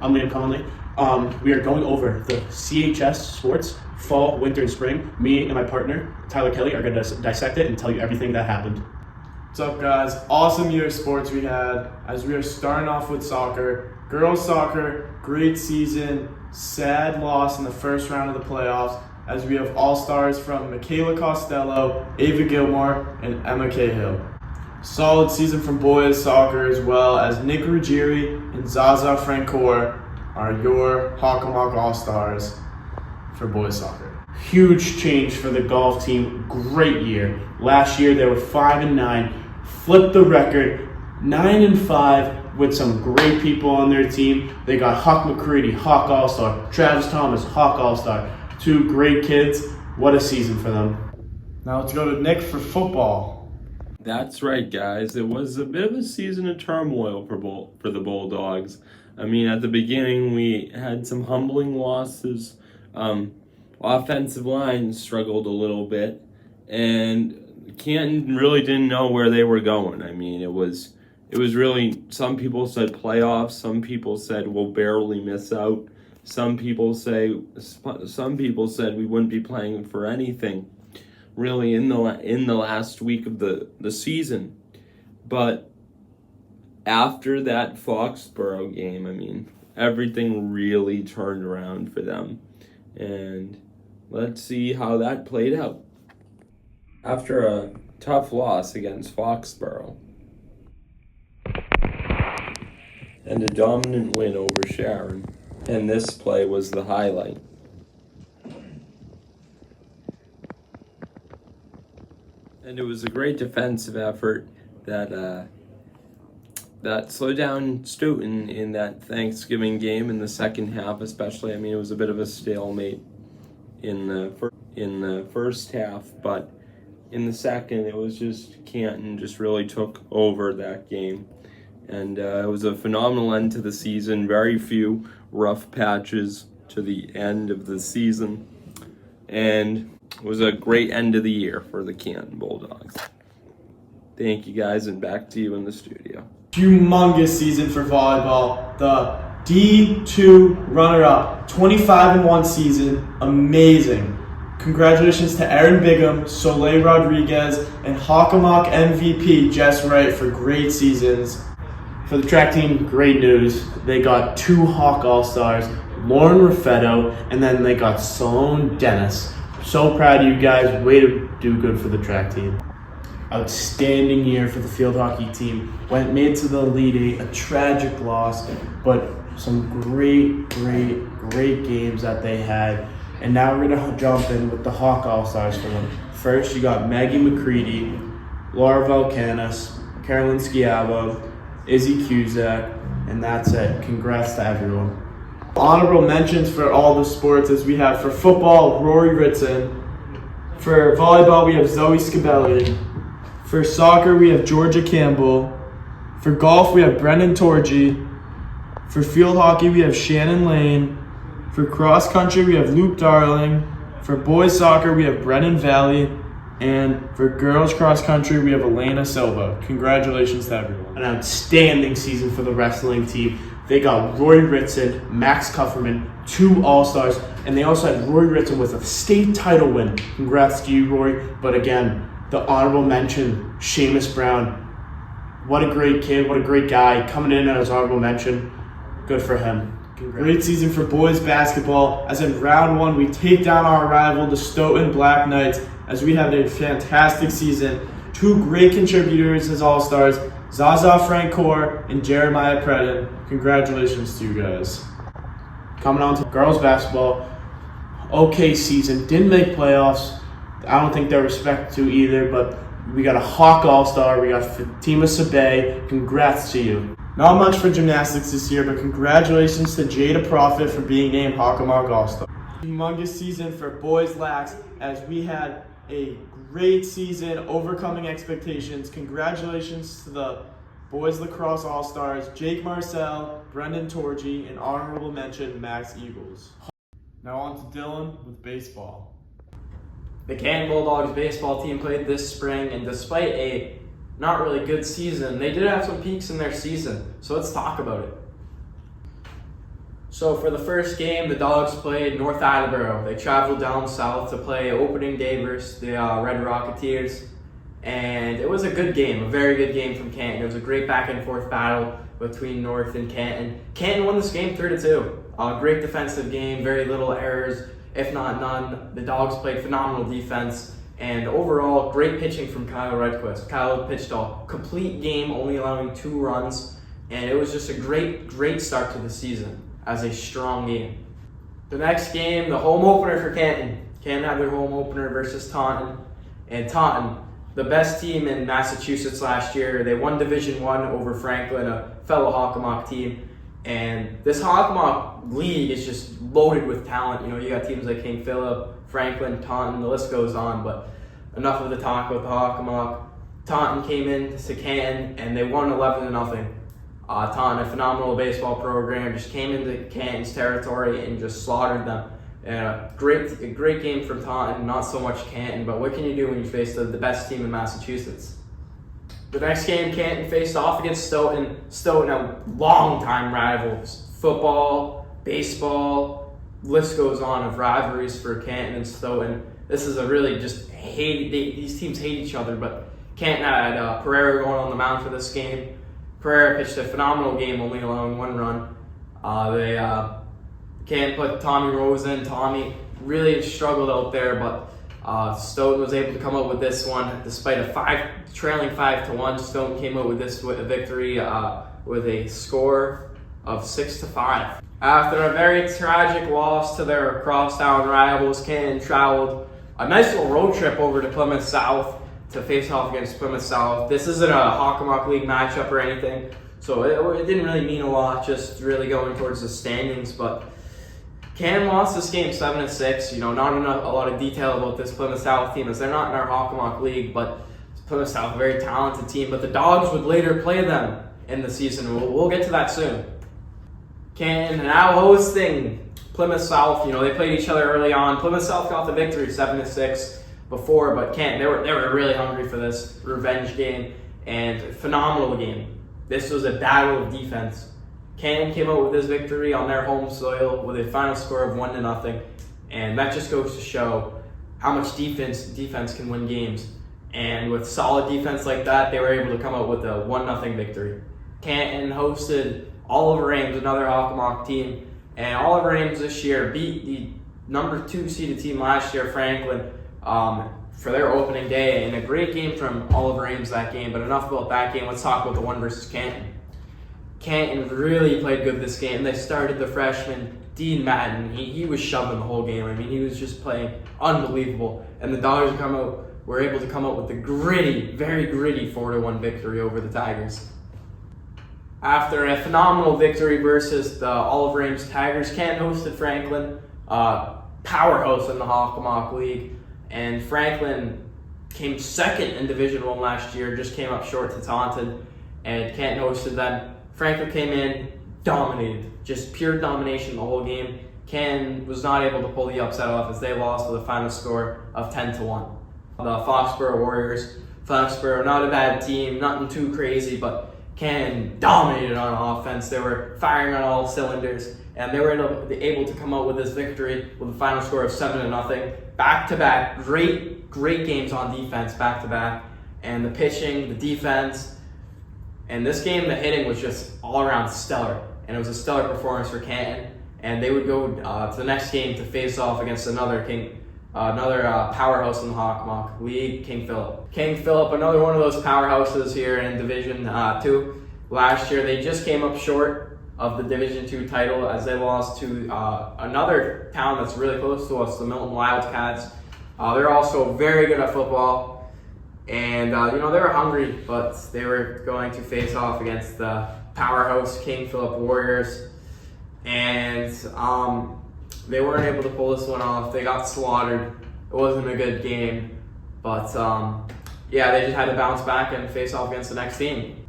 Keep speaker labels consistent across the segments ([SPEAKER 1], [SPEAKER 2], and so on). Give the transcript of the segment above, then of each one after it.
[SPEAKER 1] I'm Liam Conley. We are going over the CHS sports fall, winter, and spring. Me and my partner, Tyler Kelly, are going to dissect it and tell you everything that happened.
[SPEAKER 2] What's up, guys? Awesome year of sports we had as we are starting off with soccer. Girls soccer, great season, sad loss in the first round of the playoffs as we have all-stars from Michaela Costello, Ava Gilmore, and Emma Cahill. Solid season from boys soccer as well as Nick Ruggieri and Zaza Francoeur are your Hockomock All-Stars for boys soccer.
[SPEAKER 1] Huge change for the golf team. Great year. Last year they were 5-9, flipped the record, 9-5 with some great people on their team. They got Huck McCready, Hawk All-Star, Travis Thomas, Hawk All-Star. Two great kids. What a season for them.
[SPEAKER 2] Now let's go to Nick for football.
[SPEAKER 3] That's right, guys. It was a bit of a season of turmoil for the Bulldogs. I mean, at the beginning, we had some humbling losses. Offensive line struggled a little bit, and Canton really didn't know where they were going. I mean, it was really, some people said playoffs, some people said we'll barely miss out. Some people said we wouldn't be playing for anything really in the last week of the season. But after that Foxborough game, I mean, everything really turned around for them. And let's see how that played out. After a tough loss against Foxborough and a dominant win over Sharon, and this play was the highlight. And it was a great defensive effort that slowed down Stoughton in that Thanksgiving game in the second half, especially. I mean, it was a bit of a stalemate in the first half, but in the second, it was just Canton just really took over that game. And it was a phenomenal end to the season. Very few rough patches to the end of the season. And it was a great end of the year for the Canton Bulldogs. Thank you, guys, and back to you in the studio.
[SPEAKER 2] Humongous season for volleyball. The D2 runner-up, 25-1 season, amazing. Congratulations to Erin Bigham, Soleil Rodriguez, and Hockomock MVP Jess Wright for great seasons.
[SPEAKER 1] For the track team, great news. They got two Hawk All-Stars, Lauren Raffetto, and then they got Sloan Dennis. So proud of you guys. Way to do good for the track team. Outstanding year for the field hockey team. Made to the Elite Eight, a tragic loss, but some great games that they had. And now we're going to jump in with the Hawk All-Stars for them. First, you got Maggie McCready, Laura Valkanis, Carolyn Schiavo, Izzy Cusack, and that's it. Congrats to everyone.
[SPEAKER 2] Honorable mentions for all the sports as we have for football, Rory Ritson. For volleyball, we have Zoe Scabelli. For soccer, we have Georgia Campbell. For golf, we have Brendan Torgy. For field hockey, we have Shannon Lane. For cross country, we have Luke Darling. For boys soccer, we have Brennan Valley. And for girls cross country, we have Elena Silva. Congratulations to everyone.
[SPEAKER 1] An outstanding season for the wrestling team. They got Roy Ritson, Max Kufferman, two All-Stars, and they also had Roy Ritson with a state title win. Congrats to you, Roy. But again, the honorable mention, Seamus Brown. What a great kid, what a great guy. Coming in as honorable mention. Good for him. Congrats.
[SPEAKER 2] Great season for boys basketball. As in round one, we take down our rival, the Stoughton Black Knights, as we have a fantastic season. Two great contributors as All-Stars, Zaza Francoeur and Jeremiah Predin. Congratulations to you guys.
[SPEAKER 1] Coming on to girls basketball. Okay season. Didn't make playoffs. I don't think they're respected to either, but we got a Hawk All-Star. We got Fatima Sabay. Congrats to you.
[SPEAKER 2] Not much for gymnastics this year, but congratulations to Jada Profit for being named Hockomock All-Star. Humongous season for boys lax as we had a great season overcoming expectations. Congratulations to the boys lacrosse All-Stars, Jake Marcel, Brendan Torgy, and honorable mention Max Eagles. Now on to Dylan with baseball.
[SPEAKER 4] The Canton Bulldogs baseball team played this spring, and despite a not really good season, they did have some peaks in their season. So let's talk about it. So for the first game, the Dogs played North Attleboro. They traveled down south to play opening day versus the Red Rocketeers. And it was a good game, a very good game from Canton. It was a great back and forth battle between North and Canton. Canton won this game 3-2. Great defensive game, very little errors, if not none. The Dogs played phenomenal defense. And overall, great pitching from Kyle Redquist. Kyle pitched a complete game, only allowing 2 runs. And it was just a great start to the season as a strong game. The next game, the home opener for Canton. Canton had their home opener versus Taunton. And Taunton, the best team in Massachusetts last year, they won Division I over Franklin, a fellow Hockomock team. And this Hockomock league is just loaded with talent. You know, you got teams like King Philip, Franklin, Taunton, the list goes on. But enough of the talk about the Hockomock. Taunton came in to Canton and they won 11-0. Taunton, a phenomenal baseball program, just came into Canton's territory and just slaughtered them. A great game from Taunton, not so much Canton, but what can you do when you face the best team in Massachusetts? The next game, Canton faced off against Stoughton. Stoughton, a long-time rivals. Football, baseball, list goes on of rivalries for Canton and Stoughton. This is a really just these teams hate each other, but Canton had Pereira going on the mound for this game. Pereira pitched a phenomenal game, only allowing 1 run. They can't put Tommy Rose in. Tommy really struggled out there, but Stoughton was able to come up with this one. Despite trailing 5-1, Stoughton came out with this victory with a score of 6-5. After a very tragic loss to their crosstown rivals, Canton traveled a nice little road trip over to Plymouth South to face off against Plymouth South. This isn't a Hockomock League matchup or anything, so it didn't really mean a lot, just really going towards the standings. But Canton lost this game 7-6. You know, not a lot of detail about this Plymouth South team as they're not in our Hockomock League, but Plymouth South, a very talented team. But the Dogs would later play them in the season. We'll get to that soon. Canton now hosting Plymouth South. You know, they played each other early on. Plymouth South got the victory 7-6. Before, but Canton, they were really hungry for this revenge game, and phenomenal game. This was a battle of defense. Canton came out with this victory on their home soil with a final score of 1-0, and that just goes to show how much defense can win games. And with solid defense like that, they were able to come out with a 1-0 victory. Canton hosted Oliver Ames, another Hockomock team, and Oliver Ames this year beat the number 2 seeded team last year, Franklin, for their opening day, and a great game from Oliver Ames that game. But enough about that game. Let's talk about the one versus Canton. Canton really played good this game. They started the freshman Dean Madden. He was shoving the whole game. I mean, he was just playing unbelievable. And the Dogs were able to come out with the very gritty 4-1 victory over the Tigers. After a phenomenal victory versus the Oliver Ames Tigers, Canton hosted Franklin, powerhouse in the Hockomock League. And Franklin came second in Division I last year, just came up short to Taunton, and Canton hosted them. Franklin came in, dominated, just pure domination the whole game. Canton was not able to pull the upset off as they lost with a final score of 10-1. The Foxborough Warriors. Foxborough, not a bad team, nothing too crazy, but Canton dominated on offense. They were firing on all cylinders, and they were able to come out with this victory with a final score of 7-0. Back-to-back, great games on defense, back-to-back. And the pitching, the defense, and this game, the hitting was just all around stellar. And it was a stellar performance for Canton. And they would go to the next game to face off against another powerhouse in the Hockomock League, King Philip. King Philip, another one of those powerhouses here in Division II. Last year, they just came up short of the Division II title as they lost to another town that's really close to us, the Milton Wildcats. They're also very good at football, and they were hungry, but they were going to face off against the powerhouse King Philip Warriors, and they weren't able to pull this one off. They got slaughtered. It wasn't a good game, but they just had to bounce back and face off against the next team.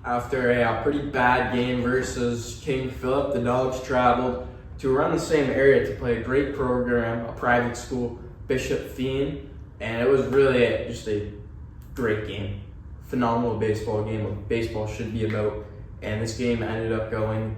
[SPEAKER 4] After a pretty bad game versus King Philip, the Dogs traveled to around the same area to play a great program, a private school, Bishop Fien, and it was really just a great game. Phenomenal baseball game, what baseball should be about, and this game ended up going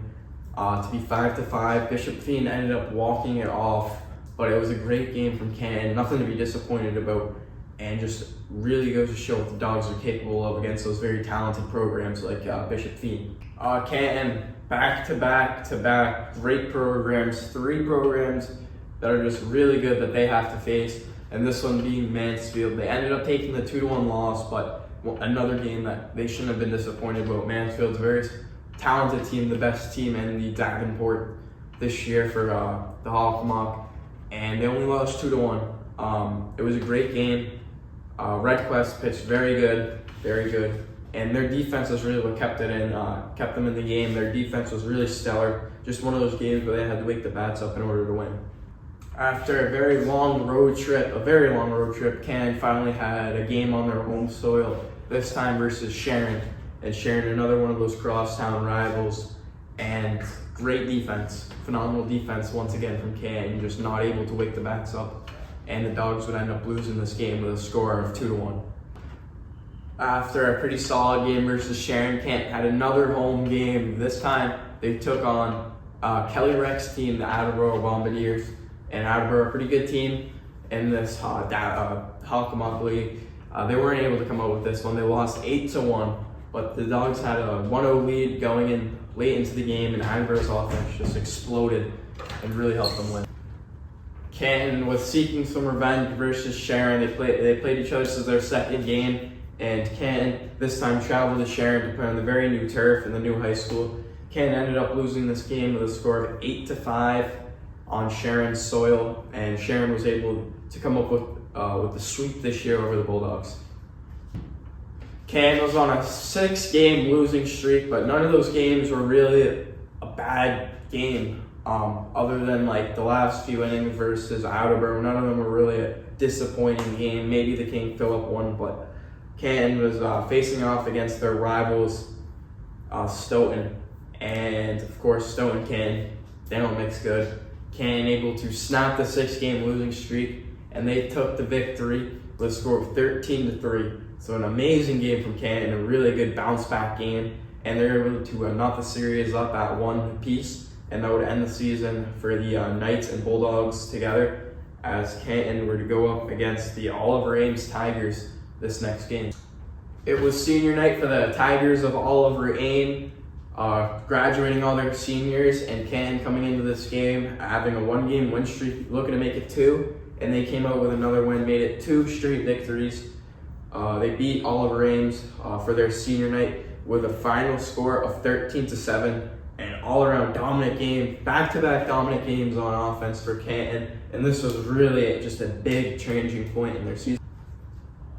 [SPEAKER 4] to be 5-5. Bishop Fiend ended up walking it off, but it was a great game from Canton. Nothing to be disappointed about, and just really goes to show what the Dogs are capable of against those very talented programs like Bishop Fiend. Canton, back-to-back great programs, 3 programs that are just really good that they have to face, and this one being Mansfield. They ended up taking the 2-1 loss, but another game that they shouldn't have been disappointed about. Mansfield's a very talented team, the best team in the Davenport this year for the Hockomock, and they only lost 2-1. It was a great game. Redquest pitched very good, and their defense was really what kept them in the game. Their defense was really stellar. Just one of those games where they had to wake the bats up in order to win. After a very long road trip, Canton finally had a game on their home soil, this time versus Sharon. And Sharon, another one of those crosstown rivals, and great defense, phenomenal defense once again from Canton, just not able to wake the bats up. And the Dogs would end up losing this game with a score of 2-1. After a pretty solid game versus Sharon, Canton had another home game. This time they took on Kelly Rex team, the Attleboro Bombardiers. And Attleboro, a pretty good team in this Hockomock League. They weren't able to come out with this one. They lost 8-1, but the Dogs had a 1-0 lead going in late into the game, and Attleboro's offense just exploded and really helped them win. Canton was seeking some revenge versus Sharon. They played each other. This is their second game, and Canton this time traveled to Sharon to play on the very new turf in the new high school. Canton ended up losing this game with a score of 8-5 on Sharon's soil, and Sharon was able to come up with the sweep this year over the Bulldogs. Canton was on a 6-game losing streak, but none of those games were really a bad game. Other than like the last few innings versus Attleboro, none of them were really a disappointing game. Maybe the King Philip one, but Canton was facing off against their rivals, Stoughton, and of course Stoughton Canton, they don't mix good. Canton able to snap the 6-game losing streak, and they took the victory with a score of 13-3. So an amazing game from Canton, a really good bounce back game, and they're able to knot the series up at 1 apiece, and that would end the season for the Knights and Bulldogs together, as Canton were to go up against the Oliver Ames Tigers this next game. It was senior night for the Tigers of Oliver Ames, graduating all their seniors, and Canton coming into this game having a 1-game win streak, looking to make it 2, and they came out with another win, made it 2 straight victories. They beat Oliver Ames for their senior night with a final score of 13-7, and all-around dominant game, back-to-back dominant games on offense for Canton, and this was really just a big changing point in their season.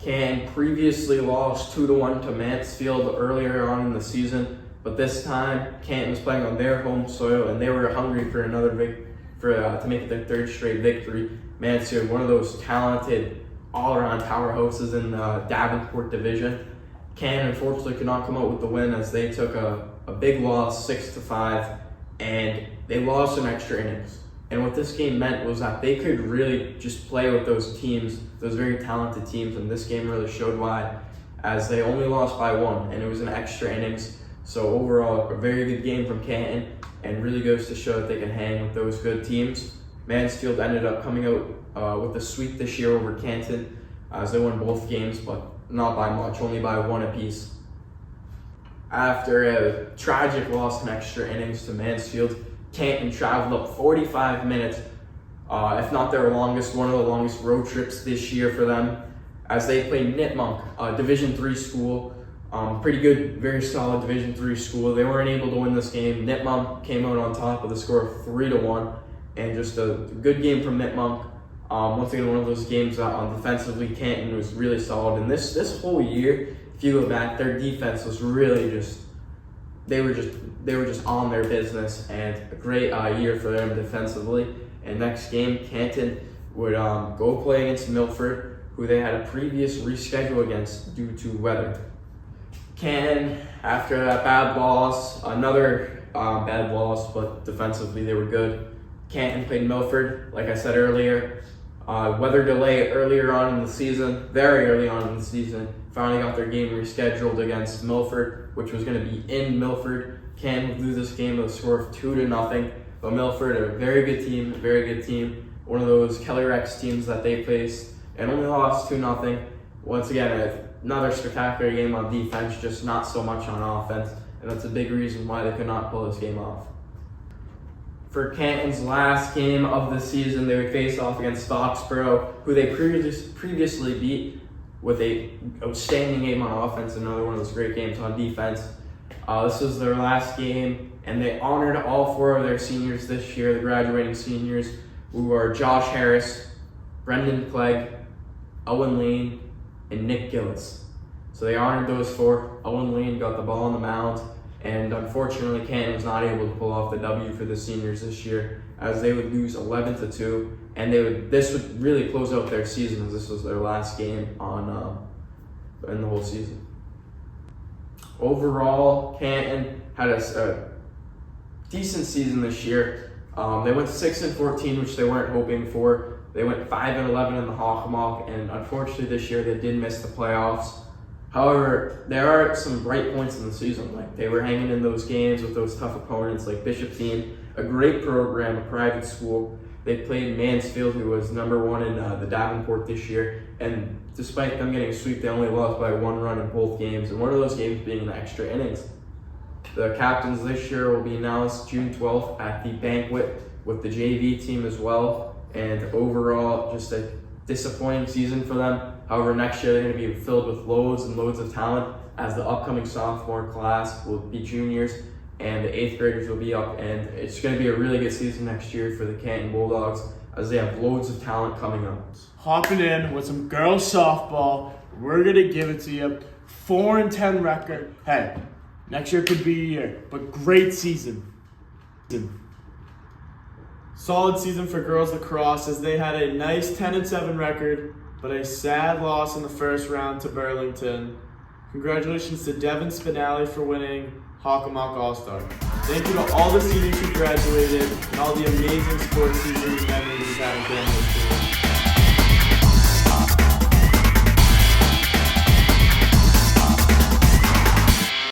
[SPEAKER 4] Canton previously lost 2-1 to Mansfield earlier on in the season, but this time Canton was playing on their home soil, and they were hungry for another to make it their 3rd straight victory. Mansfield, one of those talented all-around powerhouses in the Davenport division. Canton unfortunately could not come out with the win, as they took a big loss, 6-5, and they lost in extra innings. And what this game meant was that they could really just play with those teams, those very talented teams, and this game really showed why, as they only lost by 1, and it was in extra innings. So overall, a very good game from Canton, and really goes to show that they can hang with those good teams. Mansfield ended up coming out with a sweep this year over Canton, as they won both games, but not by much, only by 1 apiece. After a tragic loss in extra innings to Mansfield, Canton traveled up 45 minutes, if not their longest, one of the longest road trips this year for them, as they played Nipmuc, a Division III school. Pretty good, very solid Division III school. They weren't able to win this game. Nipmuc came out on top with a score of 3-1, and just a good game from Nipmuc. Once again, one of those games that defensively Canton was really solid. And this whole year, if you go back, their defense was really they were just on their business, and a great year for them defensively. And next game, Canton would go play against Milford, who they had a previous reschedule against due to weather. Canton, after that bad loss, another bad loss, but defensively they were good. Canton played Milford, like I said earlier. Weather delay earlier on in the season, very early on in the season, finally got their game rescheduled against Milford, which was going to be in Milford. Canton would lose this game with a score of 2-0, but Milford, a very good team, one of those Kelly Rex teams that they faced, and only lost 2-0. Once again, another spectacular game on defense, just not so much on offense, and that's a big reason why they could not pull this game off. For Canton's last game of the season, they would face off against Foxborough, who they previously beat with a outstanding game on offense, another one of those great games on defense. This was their last game, and they honored all 4 of their seniors this year, the graduating seniors, who are Josh Harris, Brendan Clegg, Owen Lane, and Nick Gillis. So they honored those 4. Owen Lane got the ball on the mound, and unfortunately Canton was not able to pull off the W for the seniors this year, as they would lose 11-2, and this would really close out their season, as this was their last game in the whole season. Overall, Canton had a decent season this year. They went 6-14, which they weren't hoping for. They went 5-11 in the Hockomock, and unfortunately this year they did miss the playoffs. However, there are some bright points in the season. Like, they were hanging in those games with those tough opponents like Bishop Teen, a great program, a private school. They played Mansfield, who was number 1 in the Davenport this year, and despite them getting a sweep, they only lost by 1 run in both games, and one of those games being in the extra innings. The captains this year will be announced June 12th at the banquet with the JV team as well, and overall, just a disappointing season for them. However, next year they're going to be filled with loads and loads of talent, as the upcoming sophomore class will be juniors and the 8th graders will be up, and it's going to be a really good season next year for the Canton Bulldogs, as they have loads of talent coming up.
[SPEAKER 2] Hopping in with some girls softball, we're going to give it to you. 4-10 record. Hey, next year could be a year, but great season. Solid season for girls lacrosse, as they had a nice 10-7 record, but a sad loss in the first round to Burlington. Congratulations to Devin Spinelli for winning Hockomock All-Star. Thank you to all the seniors who graduated and all the amazing sports season memories we've had in family.